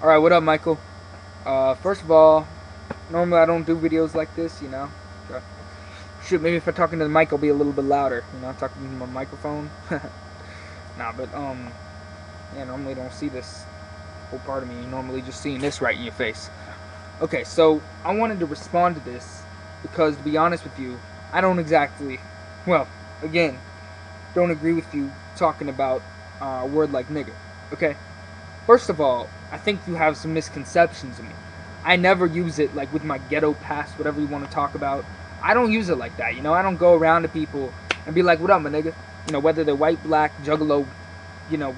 Alright, what up, Michael? First of all, normally I don't do videos like this, Shoot, maybe if I'm talking to the mic, I'll be a little bit louder, I'm talking to my microphone. Nah, but, yeah, normally don't see this whole part of me. You normally just seeing this right in your face. Okay, so I wanted to respond to this because, to be honest with you, I don't exactly, well, again, don't agree with you talking about a word like nigger, okay? First of all, I think you have some misconceptions of me. I never use it like with my ghetto past, whatever you want to talk about. I don't use it like that, I don't go around to people and be like, what up, my nigga? Whether they're white, black, juggalo,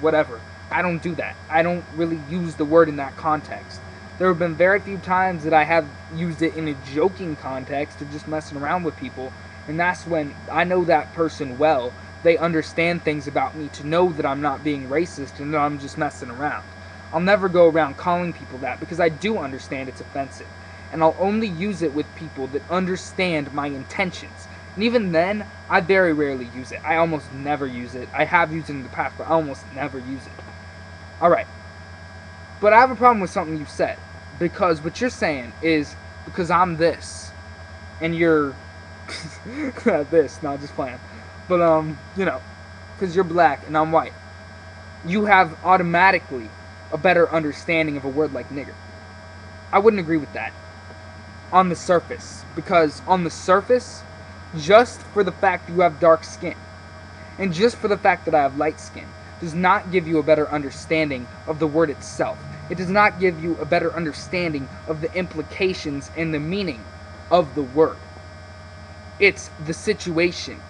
whatever. I don't do that. I don't really use the word in that context. There have been very few times that I have used it in a joking context or just messing around with people, and that's when I know that person well. They understand things about me to know that I'm not being racist and that I'm just messing around. I'll never go around calling people that because I do understand it's offensive. And I'll only use it with people that understand my intentions. And even then, I very rarely use it. I almost never use it. I have used it in the past, but I almost never use it. Alright. But I have a problem with something you said. Because what you're saying is, because I'm this, and you're this, not just playing. But, because you're black and I'm white, you have automatically a better understanding of a word like nigger. I wouldn't agree with that on the surface, because on the surface, just for the fact that you have dark skin and just for the fact that I have light skin does not give you a better understanding of the word itself. It does not give you a better understanding of the implications and the meaning of the word. It's the situation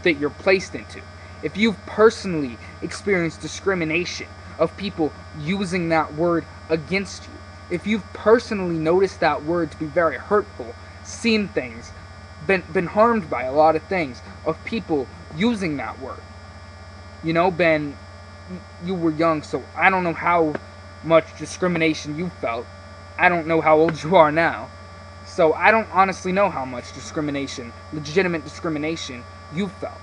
that you're placed into. If you've personally experienced discrimination of people using that word against you, if you've personally noticed that word to be very hurtful, seen things, been harmed by a lot of things of people using that word, Ben, you were young, so I don't know how much discrimination you felt. I don't know how old you are now, so I don't honestly know how much discrimination, legitimate discrimination, you felt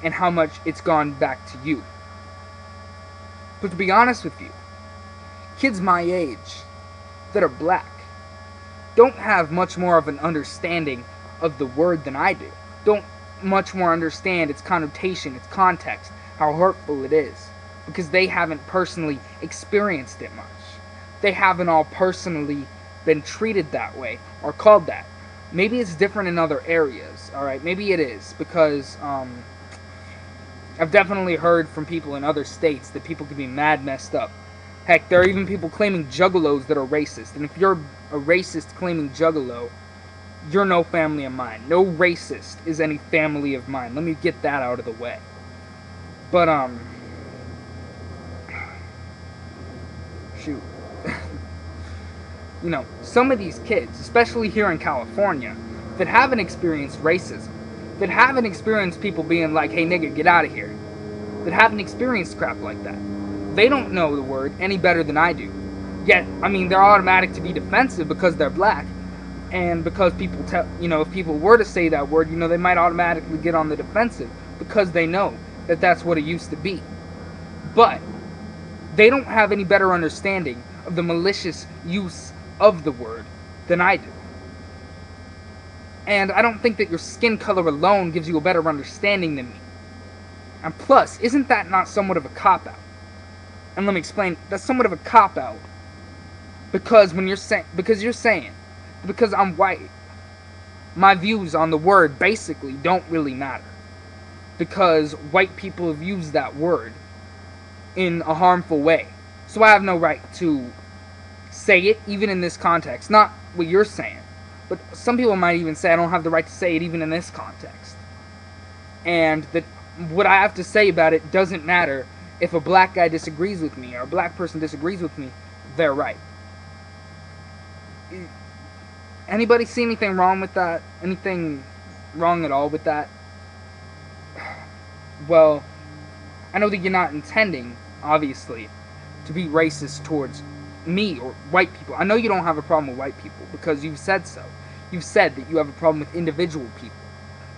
and how much it's gone back to you. But to be honest with you, kids my age that are black don't have much more of an understanding of the word than I do. Don't much more understand its connotation, its context, how hurtful it is, because they haven't personally experienced it much. They haven't all personally been treated that way or called that. Maybe it's different in other areas, alright? Maybe it is, because I've definitely heard from people in other states that people can be mad messed up. Heck, there are even people claiming juggalos that are racist. And if you're a racist claiming juggalo, you're no family of mine. No racist is any family of mine. Let me get that out of the way. But, shoot. Some of these kids, especially here in California, that haven't experienced racism, that haven't experienced people being like, hey nigga, get out of here, that haven't experienced crap like that, they don't know the word any better than I do. Yet, they're automatic to be defensive because they're black, and because people if people were to say that word, they might automatically get on the defensive because they know that that's what it used to be. But they don't have any better understanding of the malicious use of the word than I do. And I don't think that your skin color alone gives you a better understanding than me. And plus, isn't that not somewhat of a cop-out? And let me explain, that's somewhat of a cop-out. Because you're saying, because I'm white, my views on the word basically don't really matter. Because white people have used that word in a harmful way. So I have no right to say it, even in this context. Not what you're saying. But some people might even say I don't have the right to say it even in this context. And that what I have to say about it doesn't matter. If a black guy disagrees with me or a black person disagrees with me, they're right. Anybody see anything wrong with that? Anything wrong at all with that? Well, I know that you're not intending, obviously, to be racist towards me or white people. I know you don't have a problem with white people because you've said so. You've said that you have a problem with individual people,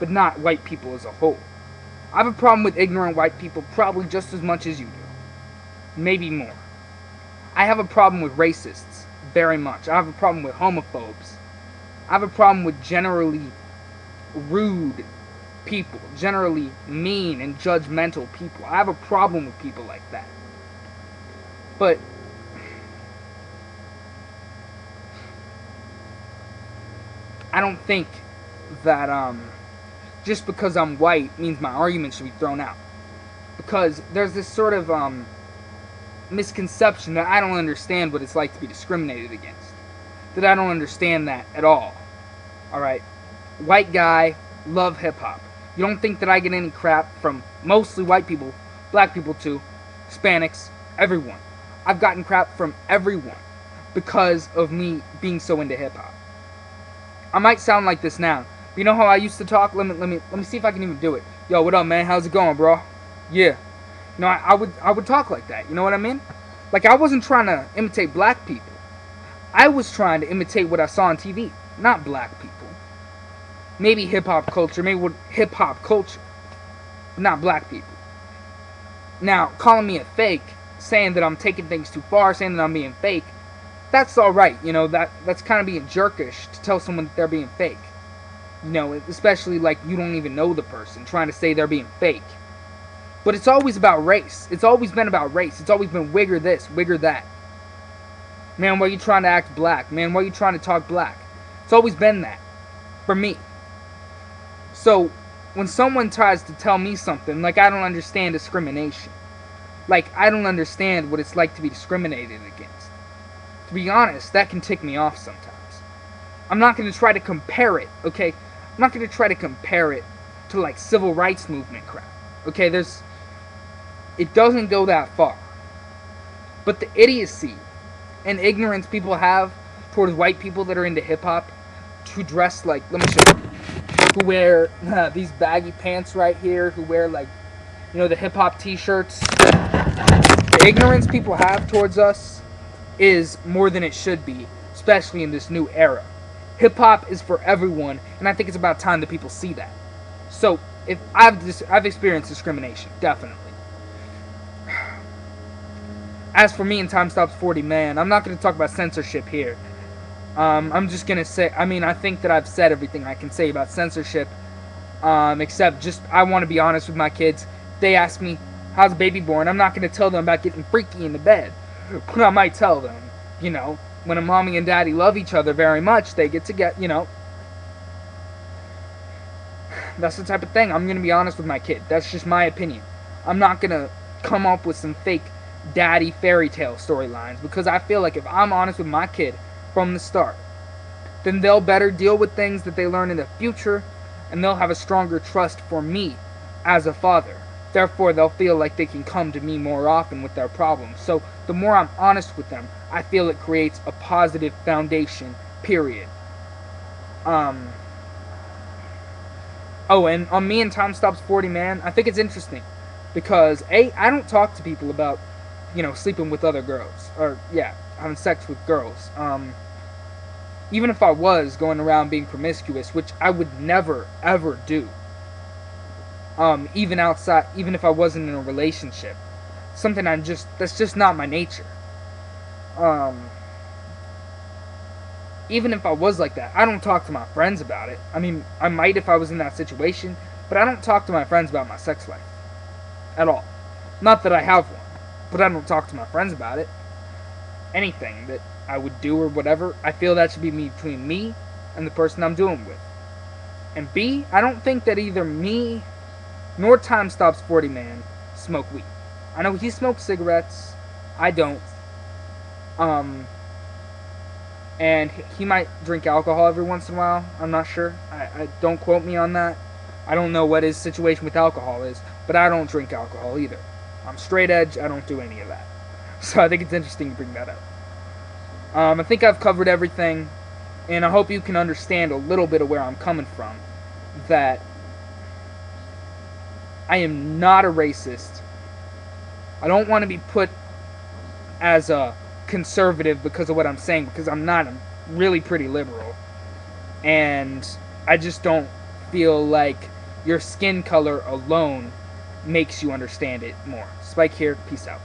but not white people as a whole. I have a problem with ignorant white people probably just as much as you do. Maybe more. I have a problem with racists, very much. I have a problem with homophobes. I have a problem with generally rude people, generally mean and judgmental people. I have a problem with people like that. But I don't think that just because I'm white means my argument should be thrown out. Because there's this sort of misconception that I don't understand what it's like to be discriminated against. That I don't understand that at all. Alright? White guy, love hip-hop. You don't think that I get any crap from mostly white people, black people too, Hispanics, everyone. I've gotten crap from everyone because of me being so into hip-hop. I might sound like this now, but you know how I used to talk? Let me see if I can even do it. Yo, what up, man? How's it going, bro? Yeah. You know, I would talk like that. You know what I mean? Like, I wasn't trying to imitate black people. I was trying to imitate what I saw on TV, not black people. Maybe hip-hop culture, maybe what hip-hop culture, but not black people. Now, calling me a fake, saying that I'm taking things too far, saying that I'm being fake, that's alright, you know, that's kind of being jerkish to tell someone that they're being fake. You know, especially like you don't even know the person, trying to say they're being fake. But it's always about race. It's always been about race. It's always been wigger this, wigger that. Man, why are you trying to act black? Man, why are you trying to talk black? It's always been that. For me. So, when someone tries to tell me something, like I don't understand discrimination. Like, I don't understand what it's like to be discriminated against. To be honest, that can tick me off sometimes. I'm not going to try to compare it, okay? I'm not going to try to compare it to, like, civil rights movement crap. Okay, it doesn't go that far. But the idiocy and ignorance people have towards white people that are into hip-hop, who dress like, let me show you, who wear these baggy pants right here, who wear, like, you know, the hip-hop t-shirts. The ignorance people have towards us is more than it should be, especially in this new era. Hip-hop is for everyone, and I think it's about time that people see that. So, if I've experienced discrimination, definitely. As for me and Time Stops 40, man, I'm not going to talk about censorship here. I'm just going to say, I mean, I think that I've said everything I can say about censorship, except just, I want to be honest with my kids. They ask me, how's baby born? I'm not going to tell them about getting freaky in the bed. But I might tell them, you know, when a mommy and daddy love each other very much, they get to get, you know. That's the type of thing. I'm going to be honest with my kid. That's just my opinion. I'm not going to come up with some fake daddy fairy tale storylines, because I feel like if I'm honest with my kid from the start, then they'll better deal with things that they learn in the future, and they'll have a stronger trust for me as a father. Therefore, they'll feel like they can come to me more often with their problems. So, the more I'm honest with them, I feel it creates a positive foundation, period. Oh, and on me and Time Stops 40, man, I think it's interesting. Because, A, I don't talk to people about, you know, sleeping with other girls. Or, yeah, having sex with girls. Even if I was going around being promiscuous, which I would never, ever do. Even outside, even if I wasn't in a relationship. Something that's just not my nature. Even if I was like that, I don't talk to my friends about it. I mean, I might if I was in that situation, but I don't talk to my friends about my sex life. At all. Not that I have one, but I don't talk to my friends about it. Anything that I would do or whatever, I feel that should be between me and the person I'm doing with. And B, I don't think that either me nor Time Stops 40 Man smoke weed. I know he smokes cigarettes. I don't. And he might drink alcohol every once in a while. I'm not sure. I don't quote me on that. I don't know what his situation with alcohol is, but I don't drink alcohol either. I'm straight edge. I don't do any of that. So I think it's interesting to bring that up. I think I've covered everything, and I hope you can understand a little bit of where I'm coming from. That I am not a racist. I don't want to be put as a conservative because of what I'm saying, because I'm not. I'm really pretty liberal. And I just don't feel like your skin color alone makes you understand it more. Spike here. Peace out.